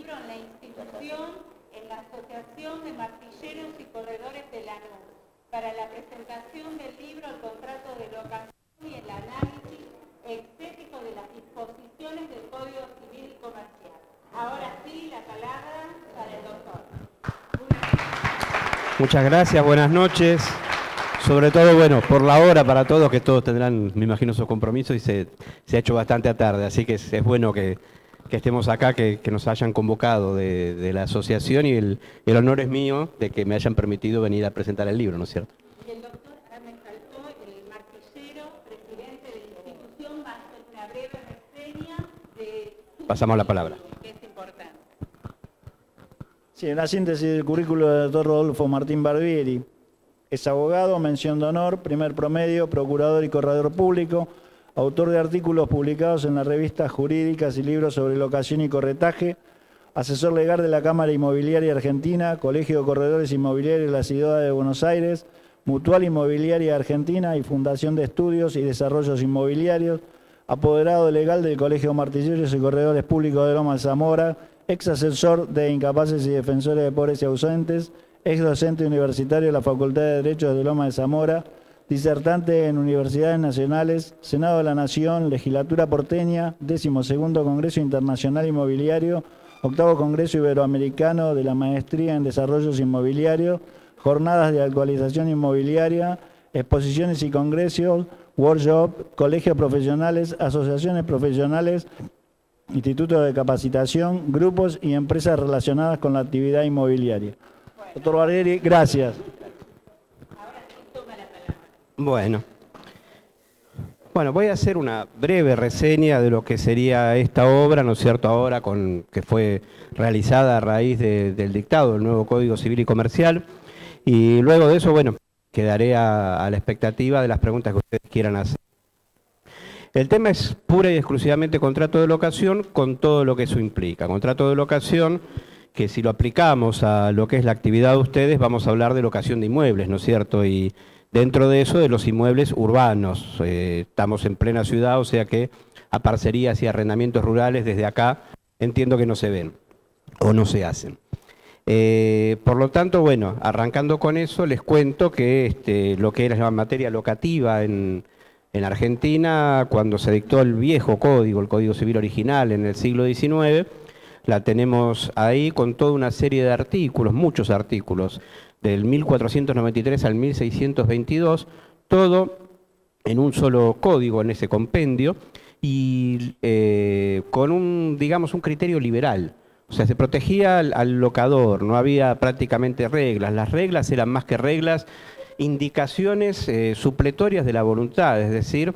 libro en la institución, en la Asociación de Martilleros y Corredores de Lanús, para la presentación del libro El contrato de locación y el análisis estético de las disposiciones del Código Civil y Comercial. Ahora sí, la palabra para el doctor. Muchas gracias, buenas noches. Sobre todo, bueno, por la hora para todos, que todos tendrán, me imagino, sus compromisos y se ha hecho bastante tarde, así que es bueno que estemos acá, que nos hayan convocado de la asociación y el honor es mío de que me hayan permitido venir a presentar el libro, ¿no es cierto? Y el doctor, ahora me faltó el martillero, presidente de la institución, va a hacer una breve reseña de... Pasamos la palabra. Que es importante. Sí, una síntesis del currículo del doctor Rodolfo Martín Barbieri. Es abogado, mención de honor, primer promedio, procurador y corredor público, autor de artículos publicados en las revistas jurídicas y libros sobre locación y corretaje, asesor legal de la Cámara Inmobiliaria Argentina, Colegio de Corredores Inmobiliarios de la Ciudad de Buenos Aires, Mutual Inmobiliaria Argentina y Fundación de Estudios y Desarrollos Inmobiliarios, apoderado legal del Colegio de Martilleros y Corredores Públicos de Loma de Zamora, ex asesor de incapaces y defensores de pobres y ausentes, ex docente universitario de la Facultad de Derecho de Loma de Zamora, disertante en universidades nacionales, Senado de la Nación, Legislatura porteña, 12º Congreso Internacional Inmobiliario, 8º Congreso Iberoamericano de la Maestría en Desarrollos Inmobiliarios, jornadas de actualización inmobiliaria, exposiciones y congresos, workshop, colegios profesionales, asociaciones profesionales, institutos de capacitación, grupos y empresas relacionadas con la actividad inmobiliaria. Doctor Barbieri, gracias. Bueno, voy a hacer una breve reseña de lo que sería esta obra, ¿no es cierto?, ahora que fue realizada a raíz del dictado del nuevo Código Civil y Comercial, y luego de eso, bueno, quedaré a la expectativa de las preguntas que ustedes quieran hacer. El tema es pura y exclusivamente contrato de locación con todo lo que eso implica. Contrato de locación que si lo aplicamos a lo que es la actividad de ustedes, vamos a hablar de locación de inmuebles, ¿no es cierto?, y dentro de eso, de los inmuebles urbanos. Estamos en plena ciudad, o sea que a parcerías y arrendamientos rurales desde acá entiendo que no se ven o no se hacen. Por lo tanto, bueno, arrancando con eso, les cuento que lo que era la materia locativa en Argentina, cuando se dictó el viejo código, el Código Civil original en el siglo XIX, la tenemos ahí con toda una serie de artículos, muchos artículos, del 1493 al 1622, todo en un solo código, en ese compendio, y con un criterio liberal. O sea, se protegía al locador, no había prácticamente reglas. Las reglas eran más que reglas, indicaciones supletorias de la voluntad, es decir,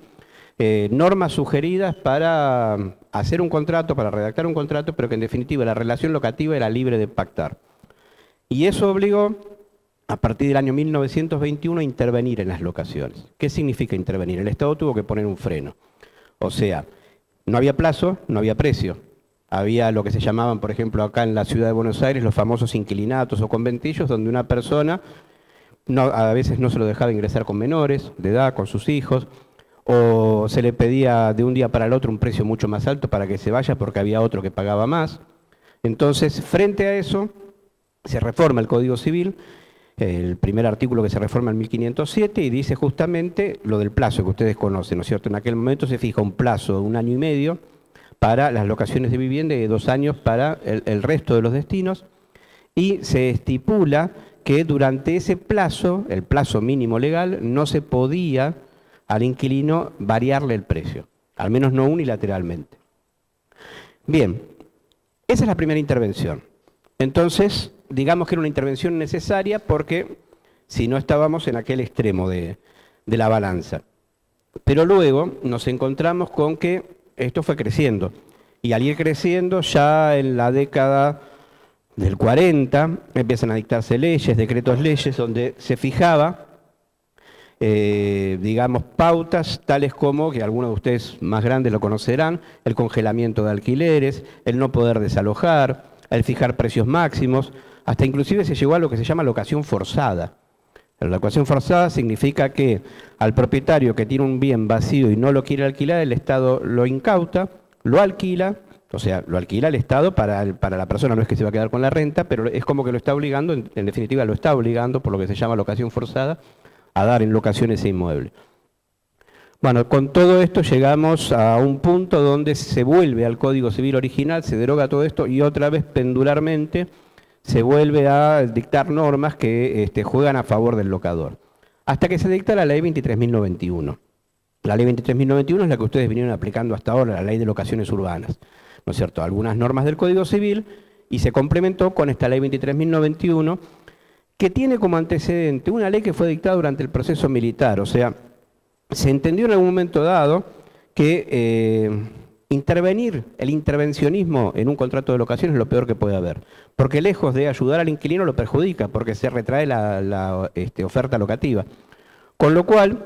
normas sugeridas para hacer un contrato, para redactar un contrato, pero que en definitiva la relación locativa era libre de pactar. Y eso obligó, a partir del año 1921, a intervenir en las locaciones. ¿Qué significa intervenir? El Estado tuvo que poner un freno. O sea, no había plazo, no había precio. Había lo que se llamaban, por ejemplo, acá en la ciudad de Buenos Aires, los famosos inquilinatos o conventillos, donde una persona a veces no se lo dejaba ingresar con menores de edad, con sus hijos, o se le pedía de un día para el otro un precio mucho más alto para que se vaya porque había otro que pagaba más. Entonces, frente a eso, se reforma el Código Civil, el primer artículo que se reforma en 1507, y dice justamente lo del plazo que ustedes conocen, ¿no es cierto? En aquel momento se fija un plazo de 1 año y medio para las locaciones de vivienda y de 2 años para el resto de los destinos, y se estipula que durante ese plazo, el plazo mínimo legal, no se podía al inquilino variarle el precio, al menos no unilateralmente. Bien, esa es la primera intervención. Entonces, digamos que era una intervención necesaria porque si no estábamos en aquel extremo de la balanza. Pero luego nos encontramos con que esto fue creciendo, y al ir creciendo ya en la década del 40 empiezan a dictarse leyes, decretos leyes, donde se fijaba pautas tales como, que algunos de ustedes más grandes lo conocerán, el congelamiento de alquileres, el no poder desalojar, el fijar precios máximos, hasta inclusive se llegó a lo que se llama locación forzada. La locación forzada significa que al propietario que tiene un bien vacío y no lo quiere alquilar, el Estado lo incauta, lo alquila O sea, lo alquila el Estado para la persona, no es que se va a quedar con la renta, pero es como que lo está obligando, en definitiva lo está obligando, por lo que se llama locación forzada, a dar en locación ese inmueble. Bueno, con todo esto llegamos a un punto donde se vuelve al Código Civil original, se deroga todo esto y otra vez pendularmente se vuelve a dictar normas que juegan a favor del locador. Hasta que se dicta la Ley 23.091. La Ley 23.091 es la que ustedes vinieron aplicando hasta ahora, la Ley de Locaciones Urbanas, ¿no es cierto? Algunas normas del Código Civil y se complementó con esta Ley 23.091 que tiene como antecedente una ley que fue dictada durante el proceso militar, o sea, se entendió en algún momento dado que intervenir, el intervencionismo en un contrato de locación es lo peor que puede haber, porque lejos de ayudar al inquilino lo perjudica, porque se retrae la oferta locativa. Con lo cual,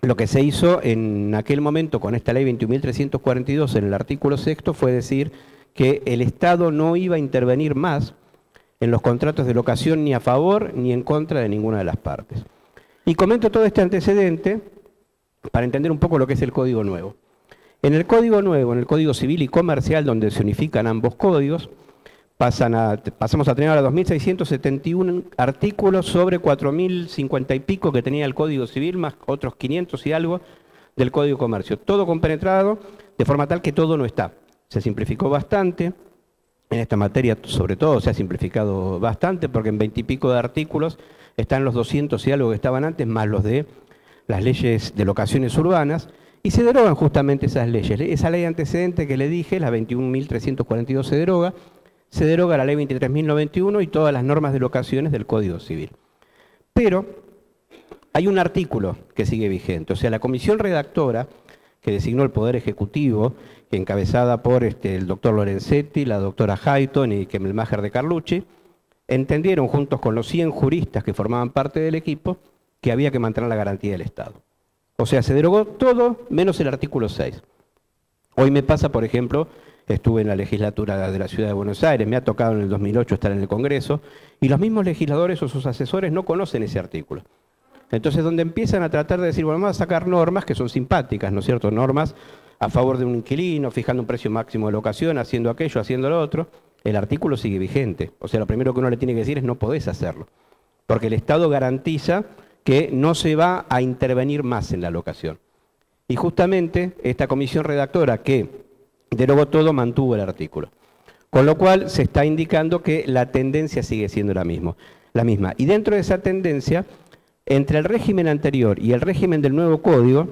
lo que se hizo en aquel momento con esta ley 21.342 en el artículo 6º fue decir que el Estado no iba a intervenir más en los contratos de locación ni a favor ni en contra de ninguna de las partes. Y comento todo este antecedente para entender un poco lo que es el Código Nuevo. En el Código Nuevo, en el Código Civil y Comercial, donde se unifican ambos códigos, pasamos a tener ahora 2.671 artículos sobre 4.050 y pico que tenía el Código Civil, más otros 500 y algo del Código Comercio. Todo compenetrado, de forma tal que todo no está. Se simplificó bastante, en esta materia sobre todo se ha simplificado bastante, porque en 20 y pico de artículos están los 200 y algo que estaban antes, más los de las leyes de locaciones urbanas, y se derogan justamente esas leyes. Esa ley antecedente que le dije, la 21.342 se deroga la ley 23.091 y todas las normas de locaciones del Código Civil. Pero hay un artículo que sigue vigente, o sea, la comisión redactora que designó el Poder Ejecutivo, encabezada por el doctor Lorenzetti, la doctora Hayton y Kemmelmacher de Carlucci, entendieron juntos con los 100 juristas que formaban parte del equipo que había que mantener la garantía del Estado. O sea, se derogó todo menos el artículo 6. Hoy me pasa, por ejemplo, estuve en la legislatura de la Ciudad de Buenos Aires, me ha tocado en el 2008 estar en el Congreso, y los mismos legisladores o sus asesores no conocen ese artículo. Entonces, donde empiezan a tratar de decir, bueno, vamos a sacar normas que son simpáticas, ¿no es cierto? Normas a favor de un inquilino, fijando un precio máximo de locación, haciendo aquello, haciendo lo otro, el artículo sigue vigente. O sea, lo primero que uno le tiene que decir es no podés hacerlo, porque el Estado garantiza que no se va a intervenir más en la locación. Y justamente esta comisión redactora que derogó todo mantuvo el artículo. Con lo cual se está indicando que la tendencia sigue siendo la misma. Y dentro de esa tendencia, entre el régimen anterior y el régimen del nuevo código,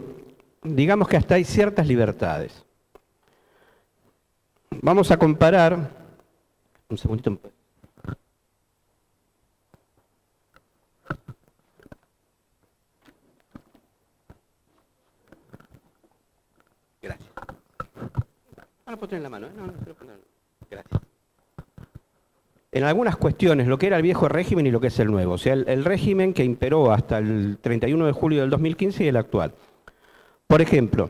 digamos que hasta hay ciertas libertades. Vamos a comparar, un segundito. Gracias. Ahora puedo tener en la mano, ¿eh? No, se lo pongo. Gracias. En algunas cuestiones, lo que era el viejo régimen y lo que es el nuevo, o sea, el régimen que imperó hasta el 31 de julio del 2015 y el actual. Por ejemplo,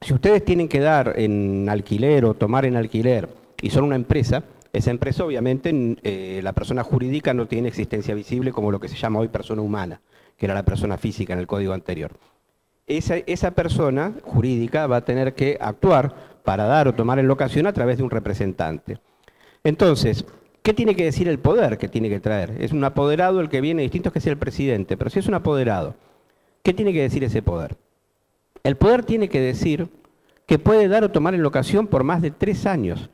si ustedes tienen que dar en alquiler o tomar en alquiler y son una empresa, esa empresa obviamente la persona jurídica no tiene existencia visible como lo que se llama hoy persona humana, que era la persona física en el código anterior. Esa persona jurídica va a tener que actuar para dar o tomar en locación a través de un representante. Entonces, ¿qué tiene que decir el poder que tiene que traer? Es un apoderado el que viene, distinto es que sea el presidente, pero si es un apoderado, ¿qué tiene que decir ese poder? El poder tiene que decir que puede dar o tomar en locación por más de 3 años,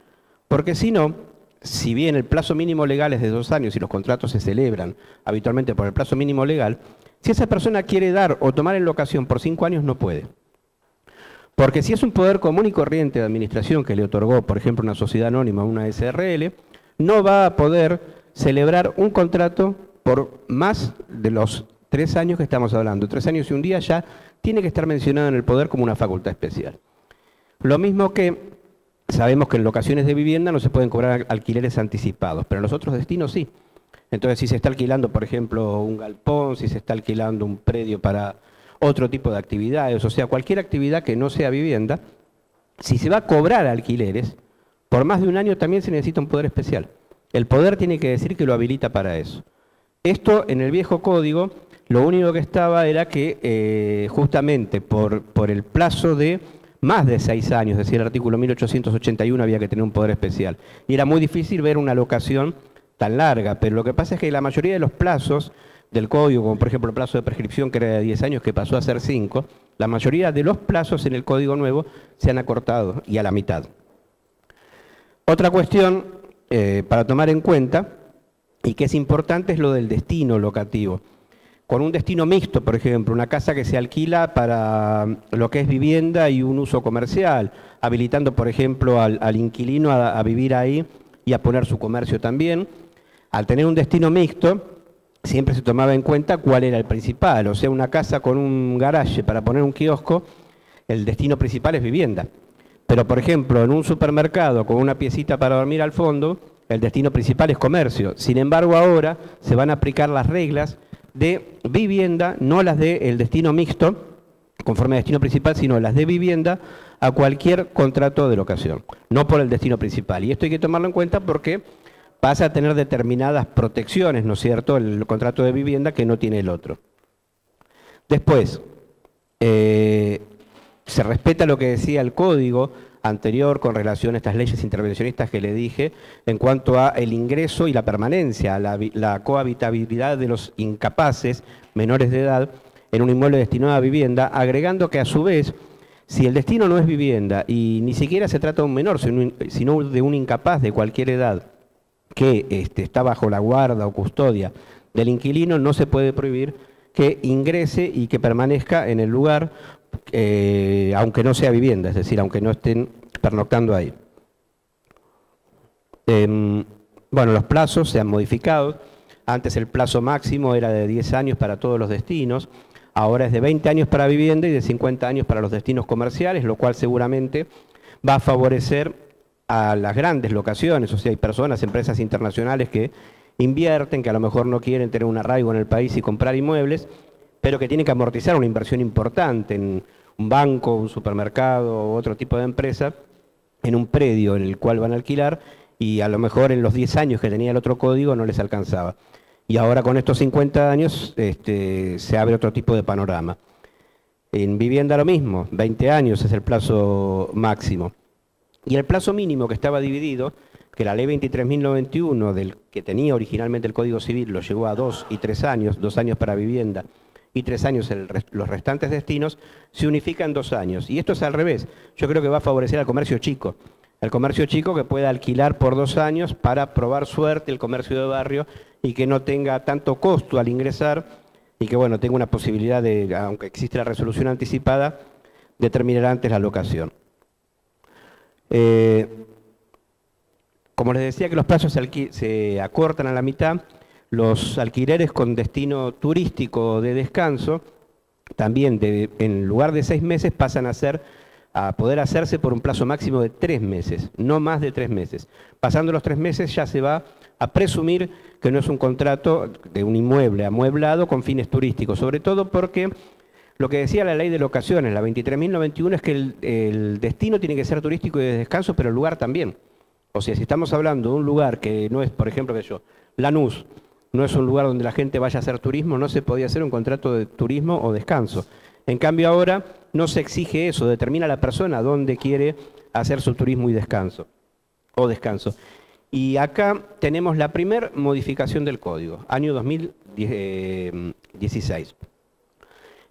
porque si no, si bien el plazo mínimo legal es de 2 años y los contratos se celebran habitualmente por el plazo mínimo legal, si esa persona quiere dar o tomar en locación por 5 años no puede. Porque si es un poder común y corriente de administración que le otorgó, por ejemplo, una sociedad anónima, una SRL, no va a poder celebrar un contrato por más de los 3 años que estamos hablando. 3 años y un día ya tiene que estar mencionado en el poder como una facultad especial. Lo mismo que sabemos que en locaciones de vivienda no se pueden cobrar alquileres anticipados, pero en los otros destinos sí. Entonces, si se está alquilando, por ejemplo, un galpón, si se está alquilando un predio para otro tipo de actividades, o sea, cualquier actividad que no sea vivienda, si se va a cobrar alquileres, por más de 1 año también se necesita un poder especial. El poder tiene que decir que lo habilita para eso. Esto en el viejo código, lo único que estaba era que justamente por el plazo de más de 6 años, es decir, el artículo 1881 había que tener un poder especial. Y era muy difícil ver una locación tan larga, pero lo que pasa es que la mayoría de los plazos del código, como por ejemplo el plazo de prescripción que era de 10 años, que pasó a ser 5, la mayoría de los plazos en el código nuevo se han acortado y a la mitad. Otra cuestión para tomar en cuenta, y que es importante, es lo del destino locativo. Con un destino mixto, por ejemplo, una casa que se alquila para lo que es vivienda y un uso comercial, habilitando, por ejemplo, al inquilino a vivir ahí y a poner su comercio también. Al tener un destino mixto, siempre se tomaba en cuenta cuál era el principal, o sea, una casa con un garaje para poner un kiosco, el destino principal es vivienda. Pero, por ejemplo, en un supermercado con una piecita para dormir al fondo, el destino principal es comercio. Sin embargo, ahora se van a aplicar las reglas de vivienda, no las del destino mixto, conforme al destino principal, sino las de vivienda a cualquier contrato de locación, no por el destino principal. Y esto hay que tomarlo en cuenta porque pasa a tener determinadas protecciones, ¿no es cierto?, el contrato de vivienda que no tiene el otro. Después, se respeta lo que decía el código anterior con relación a estas leyes intervencionistas que le dije en cuanto a el ingreso y la permanencia, la cohabitabilidad de los incapaces menores de edad en un inmueble destinado a vivienda, agregando que a su vez, si el destino no es vivienda y ni siquiera se trata de un menor, sino de un incapaz de cualquier edad que está bajo la guarda o custodia del inquilino, no se puede prohibir que ingrese y que permanezca en el lugar, aunque no sea vivienda, es decir, aunque no estén pernoctando ahí. Bueno, los plazos se han modificado. Antes el plazo máximo era de 10 años para todos los destinos, ahora es de 20 años para vivienda y de 50 años para los destinos comerciales, lo cual seguramente va a favorecer a las grandes locaciones, o sea, hay personas, empresas internacionales que invierten, que a lo mejor no quieren tener un arraigo en el país y comprar inmuebles, pero que tienen que amortizar una inversión importante en un banco, un supermercado o otro tipo de empresa, en un predio en el cual van a alquilar y a lo mejor en los 10 años que tenía el otro código no les alcanzaba. Y ahora con estos 50 años se abre otro tipo de panorama. En vivienda lo mismo, 20 años es el plazo máximo. Y el plazo mínimo que estaba dividido, que la ley 23.091 del que tenía originalmente el Código Civil lo llevó a 2 y 3 años, 2 años para vivienda y 3 años los restantes destinos, se unifica en 2 años. Y esto es al revés. Yo creo que va a favorecer al comercio chico. El comercio chico que pueda alquilar por 2 años para probar suerte el comercio de barrio y que no tenga tanto costo al ingresar y que bueno tenga una posibilidad de, aunque existe la resolución anticipada, de terminar antes la locación. Como les decía que los plazos se acortan a la mitad, los alquileres con destino turístico de descanso también en lugar de 6 meses pasan a poder hacerse por un plazo máximo de 3 meses, no más de 3 meses. Pasando los 3 meses ya se va a presumir que no es un contrato de un inmueble amueblado con fines turísticos, sobre todo porque lo que decía la ley de locaciones, la 23.091, es que el destino tiene que ser turístico y de descanso, pero el lugar también. O sea, si estamos hablando de un lugar que no es, por ejemplo, Lanús, no es un lugar donde la gente vaya a hacer turismo, no se podía hacer un contrato de turismo o descanso. En cambio ahora no se exige eso, determina la persona dónde quiere hacer su turismo y descanso, o descanso. Y acá tenemos la primera modificación del código, año 2016.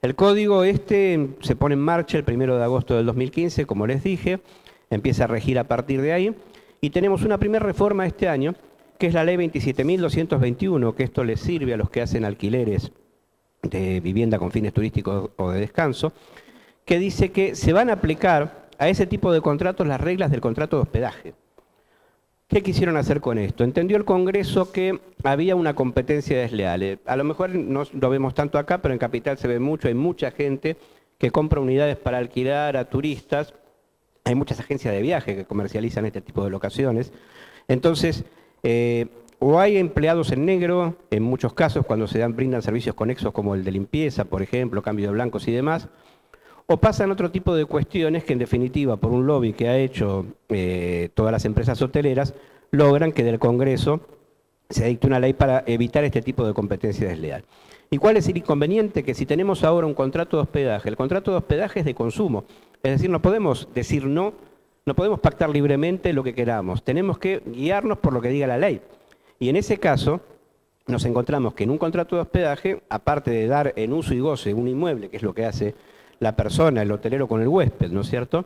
El código se pone en marcha el 1 de agosto del 2015, como les dije, empieza a regir a partir de ahí, y tenemos una primera reforma este año, que es la ley 27.221, que esto les sirve a los que hacen alquileres de vivienda con fines turísticos o de descanso, que dice que se van a aplicar a ese tipo de contratos las reglas del contrato de hospedaje. ¿Qué quisieron hacer con esto? Entendió el Congreso que había una competencia desleal. A lo mejor no lo vemos tanto acá, pero en Capital se ve mucho, hay mucha gente que compra unidades para alquilar a turistas, hay muchas agencias de viaje que comercializan este tipo de locaciones. Entonces, o hay empleados en negro, en muchos casos cuando brindan servicios conexos como el de limpieza, por ejemplo, cambio de blancos y demás, o pasan otro tipo de cuestiones que en definitiva, por un lobby que ha hecho todas las empresas hoteleras, logran que del Congreso se dicte una ley para evitar este tipo de competencia desleal. ¿Y cuál es el inconveniente? Que si tenemos ahora un contrato de hospedaje, el contrato de hospedaje es de consumo, Es decir, no podemos decir no, no podemos pactar libremente lo que queramos, tenemos que guiarnos por lo que diga la ley. Y en ese caso nos encontramos que en un contrato de hospedaje, aparte de dar en uso y goce un inmueble, que es lo que hace la persona, el hotelero con el huésped, ¿no es cierto?,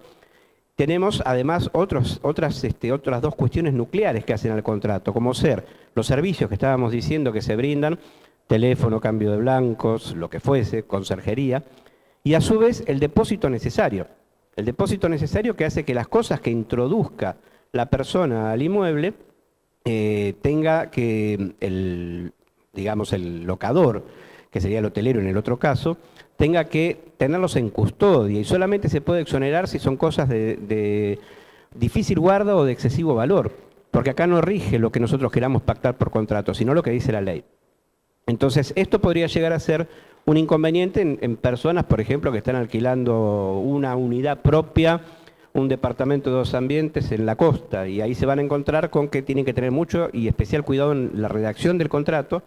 tenemos además otras dos cuestiones nucleares que hacen al contrato, como ser los servicios que estábamos diciendo que se brindan, teléfono, cambio de blancos, lo que fuese, conserjería, y a su vez el depósito necesario. El depósito necesario que hace que las cosas que introduzca la persona al inmueble tenga que el locador, que sería el hotelero en el otro caso, tenga que tenerlos en custodia y solamente se puede exonerar si son cosas de difícil guarda o de excesivo valor, porque acá no rige lo que nosotros queramos pactar por contrato, sino lo que dice la ley. Entonces, esto podría llegar a ser un inconveniente en personas, por ejemplo, que están alquilando una unidad propia, un departamento de 2 ambientes en la costa, y ahí se van a encontrar con que tienen que tener mucho y especial cuidado en la redacción del contrato,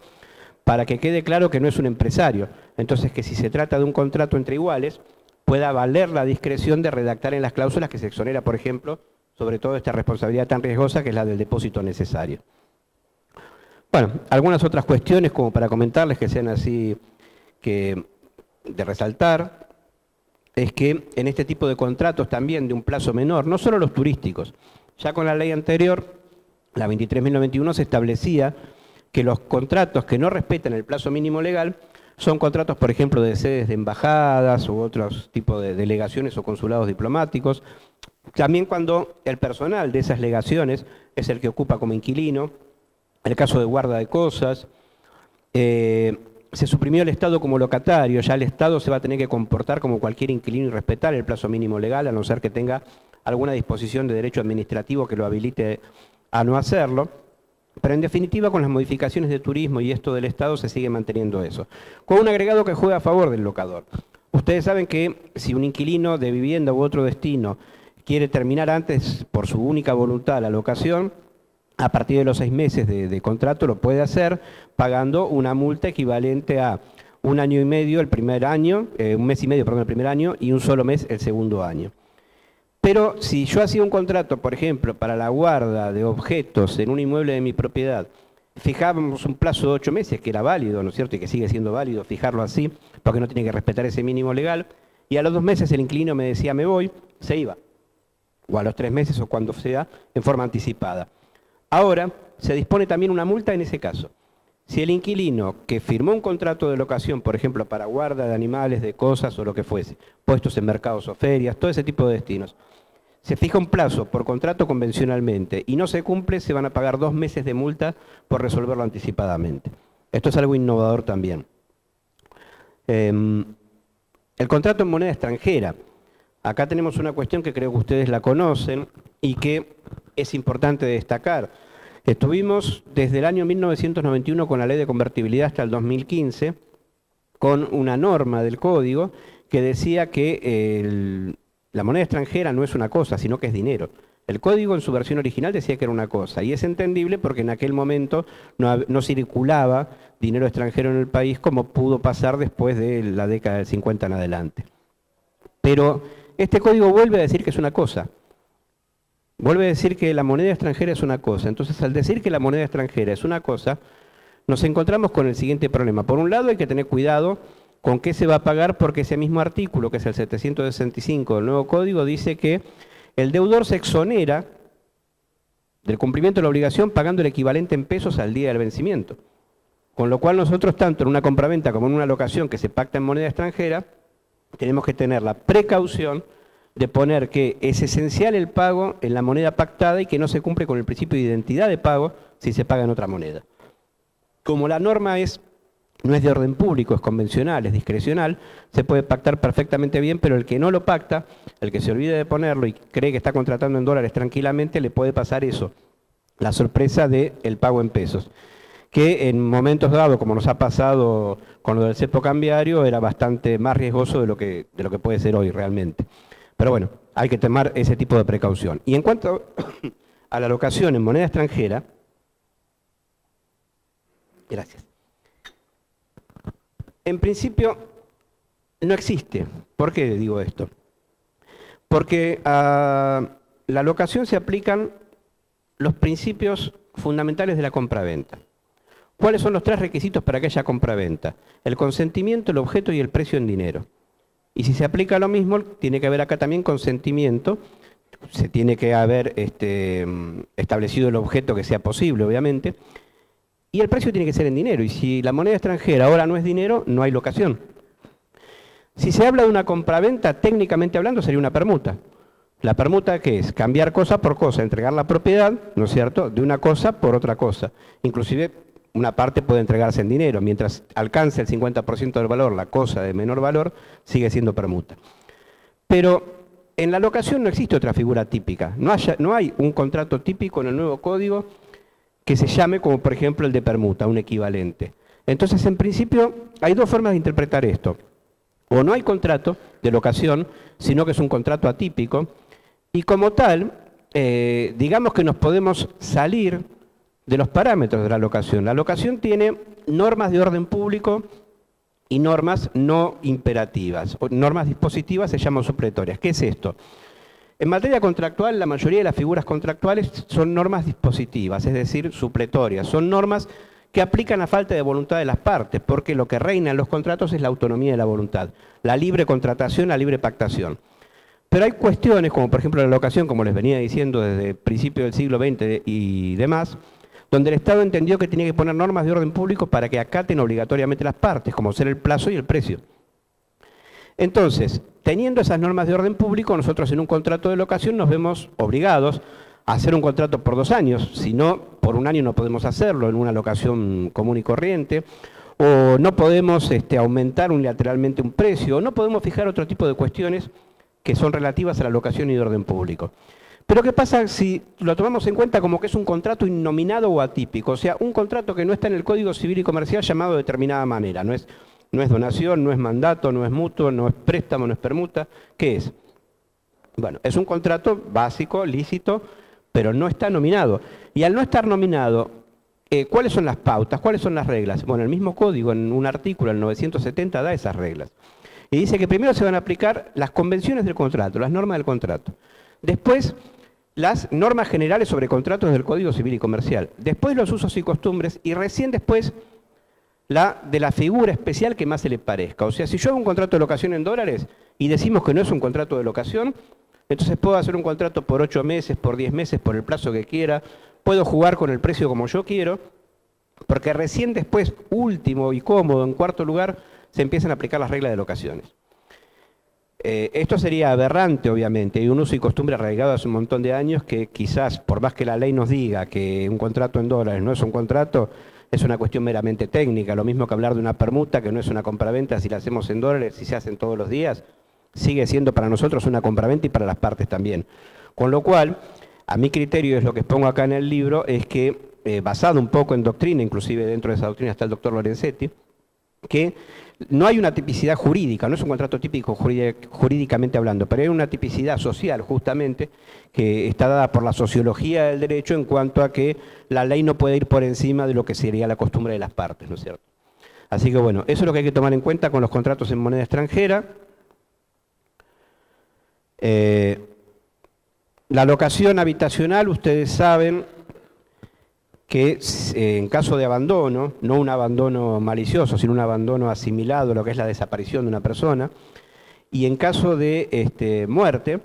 para que quede claro que no es un empresario. Entonces, que si se trata de un contrato entre iguales, pueda valer la discreción de redactar en las cláusulas que se exonera, por ejemplo, sobre todo esta responsabilidad tan riesgosa que es la del depósito necesario. Bueno, algunas otras cuestiones como para comentarles que sean así de resaltar, es que en este tipo de contratos también de un plazo menor, no solo los turísticos, ya con la ley anterior, la 23.091, se establecía que los contratos que no respetan el plazo mínimo legal son contratos, por ejemplo, de sedes de embajadas u otros tipos de delegaciones o consulados diplomáticos. También cuando el personal de esas legaciones es el que ocupa como inquilino, el caso de guarda de cosas, se suprimió el Estado como locatario, ya el Estado se va a tener que comportar como cualquier inquilino y respetar el plazo mínimo legal, a no ser que tenga alguna disposición de derecho administrativo que lo habilite a no hacerlo. Pero en definitiva, con las modificaciones de turismo y esto del Estado se sigue manteniendo eso. Con un agregado que juega a favor del locador. Ustedes saben que si un inquilino de vivienda u otro destino quiere terminar antes por su única voluntad la locación, a partir de los 6 meses de contrato lo puede hacer pagando una multa equivalente a 1 año y medio el primer año, 1 mes y medio, perdón, el primer año y un solo mes el segundo año. Pero si yo hacía un contrato, por ejemplo, para la guarda de objetos en un inmueble de mi propiedad, fijábamos un plazo de 8 meses, que era válido, ¿no es cierto?, y que sigue siendo válido fijarlo así, porque no tiene que respetar ese mínimo legal, y a los 2 meses el inquilino me decía me voy, se iba, o a los 3 meses o cuando sea, en forma anticipada. Ahora, se dispone también una multa en ese caso. Si el inquilino que firmó un contrato de locación, por ejemplo, para guarda de animales, de cosas o lo que fuese, puestos en mercados o ferias, todo ese tipo de destinos, se fija un plazo por contrato convencionalmente y no se cumple, se van a pagar 2 meses de multa por resolverlo anticipadamente. Esto es algo innovador también. El contrato en moneda extranjera. Acá tenemos una cuestión que creo que ustedes la conocen y que es importante destacar. Estuvimos desde el año 1991 con la ley de convertibilidad hasta el 2015 con una norma del código que decía que la moneda extranjera no es una cosa, sino que es dinero. El código en su versión original decía que era una cosa, y es entendible porque en aquel momento no circulaba dinero extranjero en el país como pudo pasar después de la década del 50 en adelante. Pero este código vuelve a decir que es una cosa. Vuelve a decir que la moneda extranjera es una cosa. Entonces, al decir que la moneda extranjera es una cosa, nos encontramos con el siguiente problema. Por un lado, hay que tener cuidado con qué se va a pagar, porque ese mismo artículo, que es el 765 del nuevo código, dice que el deudor se exonera del cumplimiento de la obligación pagando el equivalente en pesos al día del vencimiento. Con lo cual nosotros, tanto en una compraventa como en una locación que se pacta en moneda extranjera, tenemos que tener la precaución de poner que es esencial el pago en la moneda pactada y que no se cumple con el principio de identidad de pago si se paga en otra moneda. Como la norma no es de orden público, es convencional, es discrecional, se puede pactar perfectamente bien, pero el que no lo pacta, el que se olvide de ponerlo y cree que está contratando en dólares tranquilamente, le puede pasar eso, la sorpresa del pago en pesos, que en momentos dados, como nos ha pasado con lo del cepo cambiario, era bastante más riesgoso de lo que puede ser hoy realmente. Pero bueno, hay que tomar ese tipo de precaución. Y en cuanto a la locación en moneda extranjera, gracias. En principio no existe. ¿Por qué digo esto? Porque a la locación se aplican los principios fundamentales de la compraventa. ¿Cuáles son los 3 requisitos para que haya compraventa? El consentimiento, el objeto y el precio en dinero. Y si se aplica lo mismo, tiene que haber acá también consentimiento, se tiene que haber establecido el objeto que sea posible, obviamente, y el precio tiene que ser en dinero. Y si la moneda extranjera ahora no es dinero, no hay locación. Si se habla de una compraventa, técnicamente hablando, sería una permuta. La permuta, ¿qué es? Cambiar cosa por cosa, entregar la propiedad, ¿no es cierto?, de una cosa por otra cosa. Inclusive, una parte puede entregarse en dinero. Mientras alcance el 50% del valor, la cosa de menor valor, sigue siendo permuta. Pero en la locación no existe otra figura típica. No hay un contrato típico en el nuevo código que se llame como, por ejemplo, el de permuta, un equivalente. Entonces, en principio, hay 2 formas de interpretar esto. O no hay contrato de locación, sino que es un contrato atípico, y como tal, digamos que nos podemos salir de los parámetros de la locación. La locación tiene normas de orden público y normas no imperativas. Normas dispositivas se llaman supletorias. ¿Qué es esto? En materia contractual, la mayoría de las figuras contractuales son normas dispositivas, es decir, supletorias. Son normas que aplican a falta de voluntad de las partes, porque lo que reina en los contratos es la autonomía de la voluntad, la libre contratación, la libre pactación. Pero hay cuestiones, como por ejemplo la locación, como les venía diciendo desde principios del siglo XX y demás, donde el Estado entendió que tenía que poner normas de orden público para que acaten obligatoriamente las partes, como ser el plazo y el precio. Entonces, teniendo esas normas de orden público, nosotros en un contrato de locación nos vemos obligados a hacer un contrato por 2 años, si no, por 1 año no podemos hacerlo en una locación común y corriente, o no podemos aumentar unilateralmente un precio, o no podemos fijar otro tipo de cuestiones que son relativas a la locación y de orden público. Pero ¿qué pasa si lo tomamos en cuenta como que es un contrato innominado o atípico? O sea, un contrato que no está en el Código Civil y Comercial llamado de determinada manera. No es donación, no es mandato, no es mutuo, no es préstamo, no es permuta. ¿Qué es? Bueno, es un contrato básico, lícito, pero no está nominado. Y al no estar nominado, ¿cuáles son las pautas? ¿Cuáles son las reglas? Bueno, el mismo código, en un artículo, el 970, da esas reglas. Y dice que primero se van a aplicar las convenciones del contrato, las normas del contrato. Después, las normas generales sobre contratos del Código Civil y Comercial. Después, los usos y costumbres. Y recién después, la de la figura especial que más se le parezca. O sea, si yo hago un contrato de locación en dólares y decimos que no es un contrato de locación, entonces puedo hacer un contrato por 8 meses, por 10 meses, por el plazo que quiera. Puedo jugar con el precio como yo quiero, porque recién después, último y cómodo, en cuarto lugar, se empiezan a aplicar las reglas de locaciones. Esto sería aberrante, obviamente. Hay un uso y costumbre arraigado hace un montón de años que quizás, por más que la ley nos diga que un contrato en dólares no es un contrato, es una cuestión meramente técnica. Lo mismo que hablar de una permuta, que no es una compraventa si la hacemos en dólares, si se hacen todos los días, sigue siendo para nosotros una compraventa y para las partes también. Con lo cual, a mi criterio, es lo que expongo acá en el libro, es que, basado un poco en doctrina, inclusive dentro de esa doctrina está el doctor Lorenzetti, que no hay una tipicidad jurídica, no es un contrato típico jurídicamente hablando, pero hay una tipicidad social justamente que está dada por la sociología del derecho en cuanto a que la ley no puede ir por encima de lo que sería la costumbre de las partes, ¿no es cierto? Así que bueno, eso es lo que hay que tomar en cuenta con los contratos en moneda extranjera. La locación habitacional, ustedes saben que en caso de abandono, no un abandono malicioso, sino un abandono asimilado a lo que es la desaparición de una persona, y en caso de muerte,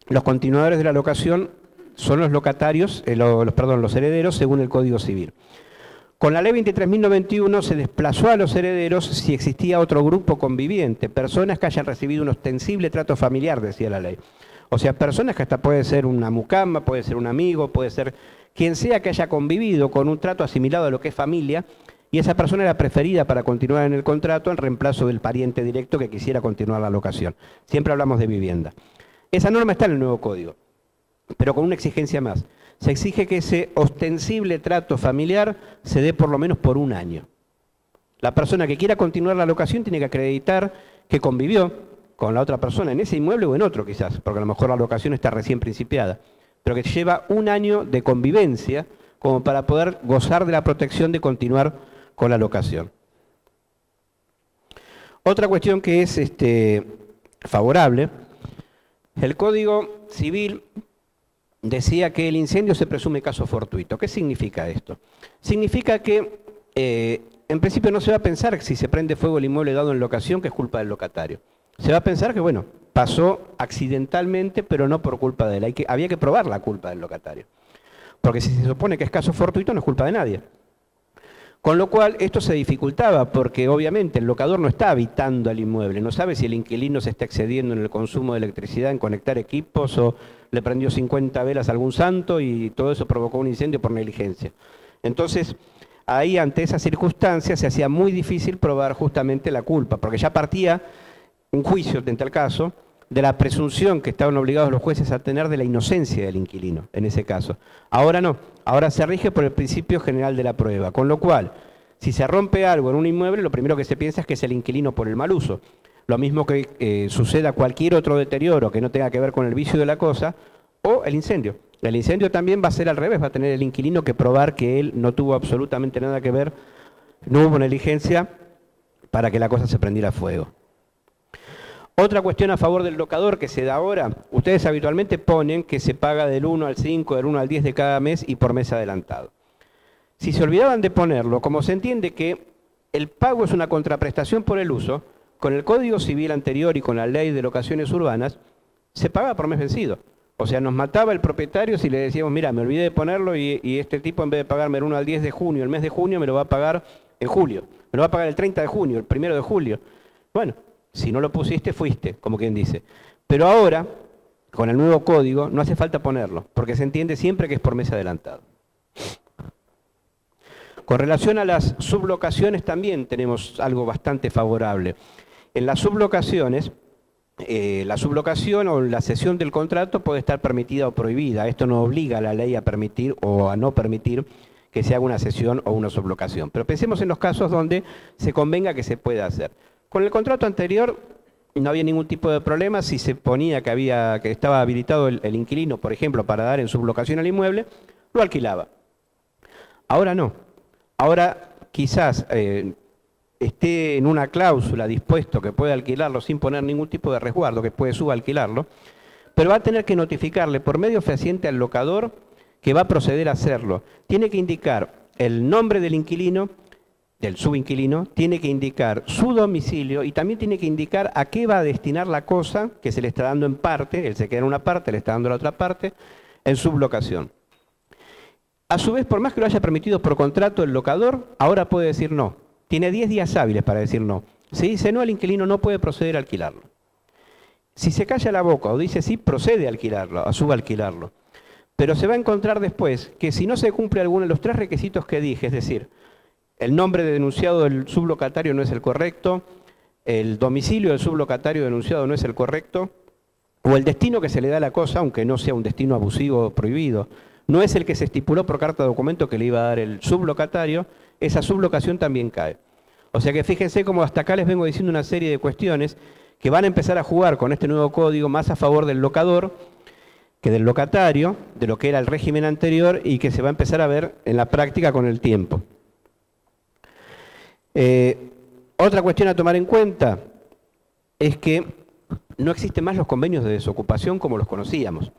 los continuadores de la locación son los locatarios, los herederos según el Código Civil. Con la ley 23.091 se desplazó a los herederos si existía otro grupo conviviente, personas que hayan recibido un ostensible trato familiar, decía la ley. O sea, personas que hasta puede ser una mucama, puede ser un amigo, puede ser quien sea que haya convivido con un trato asimilado a lo que es familia, y esa persona era preferida para continuar en el contrato en reemplazo del pariente directo que quisiera continuar la locación. Siempre hablamos de vivienda. Esa norma está en el nuevo código, pero con una exigencia más. Se exige que ese ostensible trato familiar se dé por lo menos por 1 año. La persona que quiera continuar la locación tiene que acreditar que convivió con la otra persona en ese inmueble o en otro quizás, porque a lo mejor la locación está recién principiada, pero que lleva 1 año de convivencia como para poder gozar de la protección de continuar con la locación. Otra cuestión que es favorable El Código Civil decía que el incendio se presume caso fortuito. ¿Qué significa esto? Significa que en principio no se va a pensar que si se prende fuego el inmueble dado en locación, que es culpa del locatario. Se va a pensar que, bueno, pasó accidentalmente, pero no por culpa de él. Había que probar la culpa del locatario. Porque si se supone que es caso fortuito, no es culpa de nadie. Con lo cual, esto se dificultaba, porque obviamente el locador no está habitando el inmueble, no sabe si el inquilino se está excediendo en el consumo de electricidad, en conectar equipos, o le prendió 50 velas a algún santo y todo eso provocó un incendio por negligencia. Entonces, ahí ante esas circunstancias se hacía muy difícil probar justamente la culpa, porque ya partía un juicio en tal caso de la presunción que estaban obligados los jueces a tener de la inocencia del inquilino, en ese caso. Ahora no, ahora se rige por el principio general de la prueba, con lo cual, si se rompe algo en un inmueble, lo primero que se piensa es que es el inquilino por el mal uso. Lo mismo que suceda cualquier otro deterioro que no tenga que ver con el vicio de la cosa, o el incendio. El incendio también va a ser al revés, va a tener el inquilino que probar que él no tuvo absolutamente nada que ver, no hubo negligencia para que la cosa se prendiera fuego. Otra cuestión a favor del locador que se da ahora, ustedes habitualmente ponen que se paga del 1 al 5, del 1 al 10 de cada mes y por mes adelantado. Si se olvidaban de ponerlo, como se entiende que el pago es una contraprestación por el uso, con el Código Civil anterior y con la Ley de Locaciones Urbanas, se paga por mes vencido. O sea, nos mataba el propietario si le decíamos, mira, me olvidé de ponerlo y este tipo en vez de pagarme el 1 al 10 de junio, el mes de junio, me lo va a pagar en julio. Me lo va a pagar el 30 de junio, el 1 de julio. Bueno, si no lo pusiste, fuiste, como quien dice. Pero ahora, con el nuevo código, no hace falta ponerlo, porque se entiende siempre que es por mes adelantado. Con relación a las sublocaciones también tenemos algo bastante favorable. En las sublocaciones, la sublocación o la cesión del contrato puede estar permitida o prohibida. Esto no obliga a la ley a permitir o a no permitir que se haga una cesión o una sublocación. Pero pensemos en los casos donde se convenga que se pueda hacer. Con el contrato anterior no había ningún tipo de problema si se ponía que estaba habilitado el inquilino, por ejemplo, para dar en sublocación al inmueble, lo alquilaba. Ahora no. Ahora quizás esté en una cláusula dispuesto que puede alquilarlo sin poner ningún tipo de resguardo, que puede subalquilarlo, pero va a tener que notificarle por medio fehaciente al locador que va a proceder a hacerlo. Tiene que indicar el nombre del inquilino, del subinquilino, tiene que indicar su domicilio y también tiene que indicar a qué va a destinar la cosa que se le está dando en parte, él se queda en una parte, le está dando la otra parte, en sublocación. A su vez, por más que lo haya permitido por contrato el locador, ahora puede decir no. Tiene 10 días hábiles para decir no. Si dice no, el inquilino no puede proceder a alquilarlo. Si se calla la boca o dice sí, procede a alquilarlo, a subalquilarlo. Pero se va a encontrar después que si no se cumple alguno de los 3 requisitos que dije, es decir, el nombre de denunciado del sublocatario no es el correcto, el domicilio del sublocatario denunciado no es el correcto, o el destino que se le da a la cosa, aunque no sea un destino abusivo o prohibido, no es el que se estipuló por carta de documento que le iba a dar el sublocatario, esa sublocación también cae. O sea que fíjense cómo hasta acá les vengo diciendo una serie de cuestiones que van a empezar a jugar con este nuevo código más a favor del locador que del locatario, de lo que era el régimen anterior y que se va a empezar a ver en la práctica con el tiempo. Otra cuestión a tomar en cuenta es que no existen más los convenios de desocupación como los conocíamos.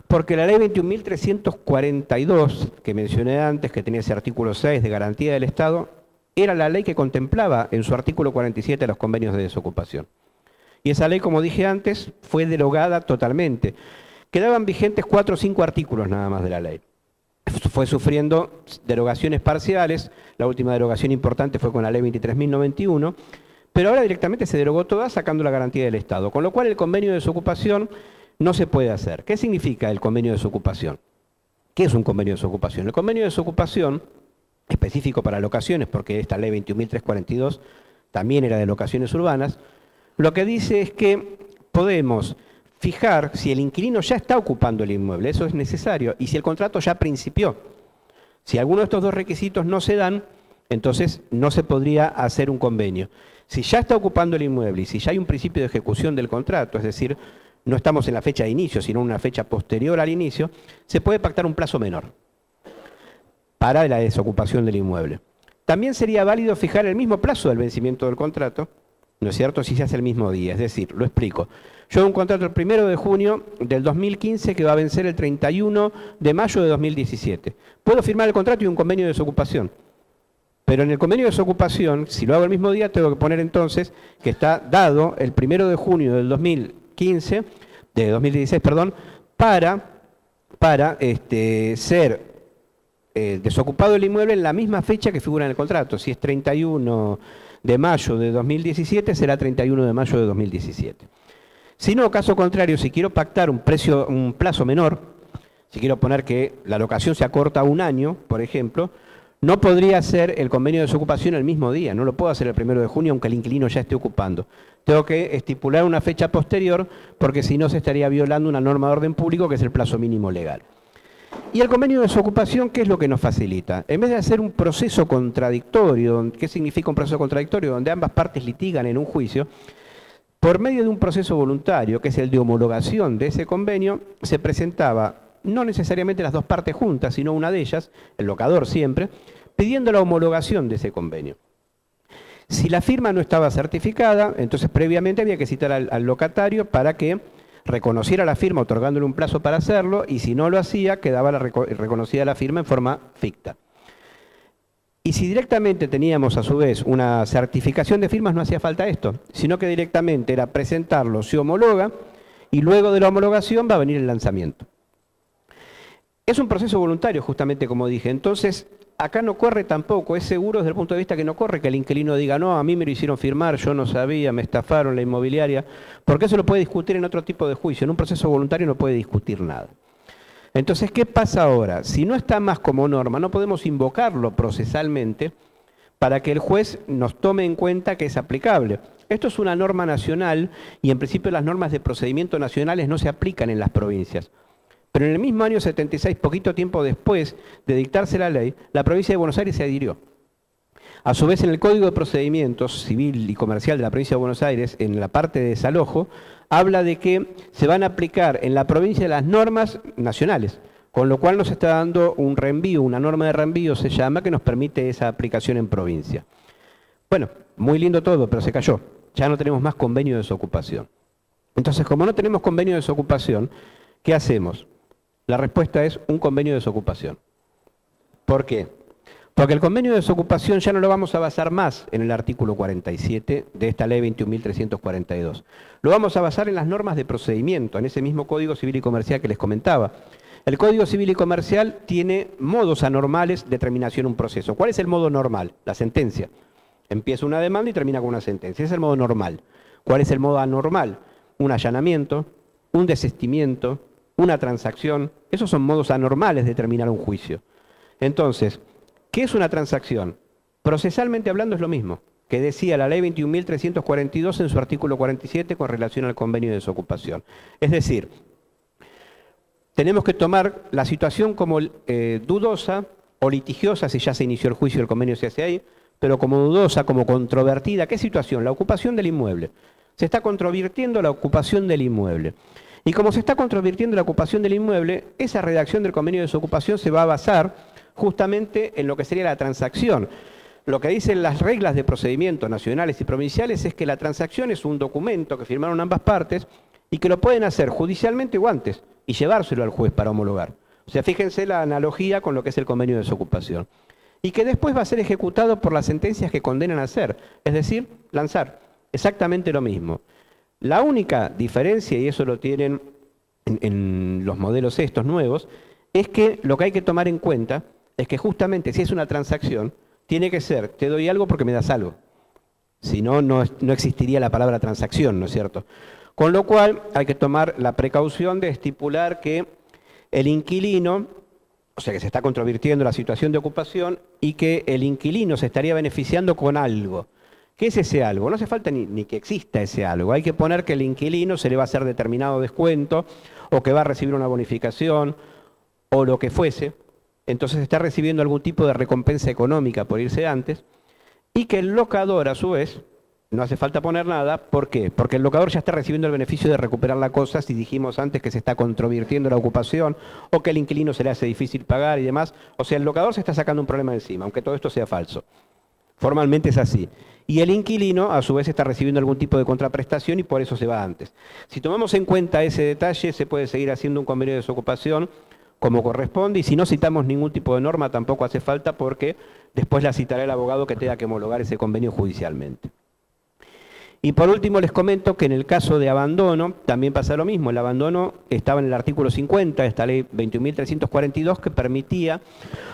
Porque la ley 21.342, que mencioné antes, que tenía ese artículo 6 de garantía del Estado, era la ley que contemplaba en su artículo 47 los convenios de desocupación. Y esa ley, como dije antes, fue derogada totalmente. Quedaban vigentes 4 o 5 artículos nada más de la ley. Fue sufriendo derogaciones parciales, la última derogación importante fue con la ley 23.091, pero ahora directamente se derogó toda sacando la garantía del Estado, con lo cual el convenio de desocupación no se puede hacer. ¿Qué significa el convenio de desocupación? ¿Qué es un convenio de desocupación? El convenio de desocupación, específico para locaciones, porque esta ley 21.342 también era de locaciones urbanas, lo que dice es que podemos fijar si el inquilino ya está ocupando el inmueble, eso es necesario, y si el contrato ya principió. Si alguno de estos 2 requisitos no se dan, entonces no se podría hacer un convenio. Si ya está ocupando el inmueble y si ya hay un principio de ejecución del contrato, es decir, no estamos en la fecha de inicio, sino en una fecha posterior al inicio, se puede pactar un plazo menor para la desocupación del inmueble. También sería válido fijar el mismo plazo del vencimiento del contrato, ¿no es cierto?, si se hace el mismo día. Es decir, lo explico. Yo hago un contrato el 1 de junio del 2015 que va a vencer el 31 de mayo de 2017. Puedo firmar el contrato y un convenio de desocupación. Pero en el convenio de desocupación, si lo hago el mismo día, tengo que poner entonces que está dado el 1 de junio del 2015, de 2016, perdón, para ser desocupado el inmueble en la misma fecha que figura en el contrato. Si es 31 de mayo de 2017, será 31 de mayo de 2017. Si no, caso contrario, si quiero pactar un plazo menor, si quiero poner que la locación se acorta a un año, por ejemplo, no podría hacer el convenio de desocupación el mismo día, no lo puedo hacer el 1 de junio aunque el inquilino ya esté ocupando. Tengo que estipular una fecha posterior porque si no se estaría violando una norma de orden público que es el plazo mínimo legal. Y el convenio de desocupación, ¿qué es lo que nos facilita? En vez de hacer un proceso contradictorio, ¿qué significa un proceso contradictorio? Donde ambas partes litigan en un juicio, por medio de un proceso voluntario, que es el de homologación de ese convenio, se presentaba no necesariamente las dos partes juntas, sino una de ellas, el locador siempre, pidiendo la homologación de ese convenio. Si la firma no estaba certificada, entonces previamente había que citar al locatario para que reconociera la firma otorgándole un plazo para hacerlo, y si no lo hacía, quedaba reconocida la firma en forma ficta. Y si directamente teníamos a su vez una certificación de firmas, no hacía falta esto, sino que directamente era presentarlo, se homologa, y luego de la homologación va a venir el lanzamiento. Es un proceso voluntario, justamente como dije, entonces acá no corre tampoco, es seguro desde el punto de vista que no corre que el inquilino diga, no, a mí me lo hicieron firmar, yo no sabía, me estafaron la inmobiliaria, porque eso lo puede discutir en otro tipo de juicio, en un proceso voluntario no puede discutir nada. Entonces, ¿qué pasa ahora? Si no está más como norma, no podemos invocarlo procesalmente para que el juez nos tome en cuenta que es aplicable. Esto es una norma nacional y en principio las normas de procedimiento nacionales no se aplican en las provincias. Pero en el mismo año 76, poquito tiempo después de dictarse la ley, la provincia de Buenos Aires se adhirió. A su vez, en el Código de Procedimientos Civil y Comercial de la provincia de Buenos Aires, en la parte de desalojo, habla de que se van a aplicar en la provincia las normas nacionales, con lo cual nos está dando un reenvío, una norma de reenvío se llama, que nos permite esa aplicación en provincia. Bueno, muy lindo todo, pero se cayó. Ya no tenemos más convenio de desocupación. Entonces, como no tenemos convenio de desocupación, ¿qué hacemos? La respuesta es un convenio de desocupación. ¿Por qué? Porque el convenio de desocupación ya no lo vamos a basar más en el artículo 47 de esta ley 21.342. Lo vamos a basar en las normas de procedimiento, en ese mismo Código Civil y Comercial que les comentaba. El Código Civil y Comercial tiene modos anormales de terminación de un proceso. ¿Cuál es el modo normal? La sentencia. Empieza una demanda y termina con una sentencia. Ese es el modo normal. ¿Cuál es el modo anormal? Un allanamiento, un desistimiento, una transacción. Esos son modos anormales de terminar un juicio. Entonces, ¿qué es una transacción? Procesalmente hablando es lo mismo que decía la ley 21.342 en su artículo 47 con relación al convenio de desocupación. Es decir, tenemos que tomar la situación como dudosa o litigiosa si ya se inició el juicio y el convenio se hace ahí, pero como dudosa, como controvertida. ¿Qué situación? La ocupación del inmueble. Se está controvirtiendo la ocupación del inmueble. Y como se está controvirtiendo la ocupación del inmueble, esa redacción del convenio de desocupación se va a basar justamente en lo que sería la transacción. Lo que dicen las reglas de procedimiento nacionales y provinciales es que la transacción es un documento que firmaron ambas partes y que lo pueden hacer judicialmente o antes y llevárselo al juez para homologar. O sea, fíjense la analogía con lo que es el convenio de desocupación. Y que después va a ser ejecutado por las sentencias que condenan a hacer, es decir, lanzar. Exactamente lo mismo. La única diferencia, y eso lo tienen en los modelos estos nuevos, es que lo que hay que tomar en cuenta es que justamente si es una transacción, tiene que ser, te doy algo porque me das algo. Si no, no existiría la palabra transacción, ¿no es cierto? Con lo cual hay que tomar la precaución de estipular que el inquilino, o sea que se está controvirtiendo la situación de ocupación y que el inquilino se estaría beneficiando con algo. ¿Qué es ese algo? No hace falta ni que exista ese algo. Hay que poner que el inquilino se le va a hacer determinado descuento o que va a recibir una bonificación o lo que fuese. Entonces está recibiendo algún tipo de recompensa económica por irse antes y que el locador a su vez, no hace falta poner nada. ¿Por qué? Porque el locador ya está recibiendo el beneficio de recuperar la cosa si dijimos antes que se está controvirtiendo la ocupación o que el inquilino se le hace difícil pagar y demás. O sea, el locador se está sacando un problema encima, aunque todo esto sea falso. Formalmente es así. y el inquilino a su vez está recibiendo algún tipo de contraprestación y por eso se va antes. Si tomamos en cuenta ese detalle, se puede seguir haciendo un convenio de desocupación como corresponde, y si no citamos ningún tipo de norma tampoco hace falta, porque después la citará el abogado que tenga que homologar ese convenio judicialmente. Y por último les comento que en el caso de abandono también pasa lo mismo. El abandono estaba en el artículo 50 de esta ley 21.342, que permitía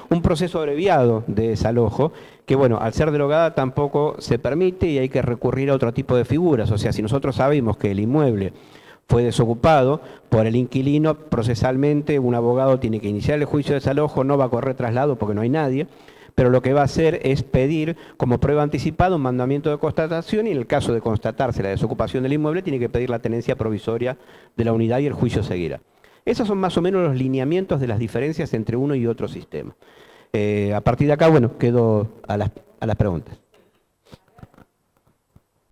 un proceso abreviado de desalojo, que bueno, al ser derogada tampoco se permite y hay que recurrir a otro tipo de figuras. O sea, si nosotros sabemos que el inmueble fue desocupado por el inquilino, procesalmente un abogado tiene que iniciar el juicio de desalojo, no va a correr traslado porque no hay nadie, pero lo que va a hacer es pedir como prueba anticipada un mandamiento de constatación, y en el caso de constatarse la desocupación del inmueble tiene que pedir la tenencia provisoria de la unidad y el juicio seguirá. Esos son más o menos los lineamientos de las diferencias entre uno y otro sistema. A partir de acá, bueno, quedo a las preguntas.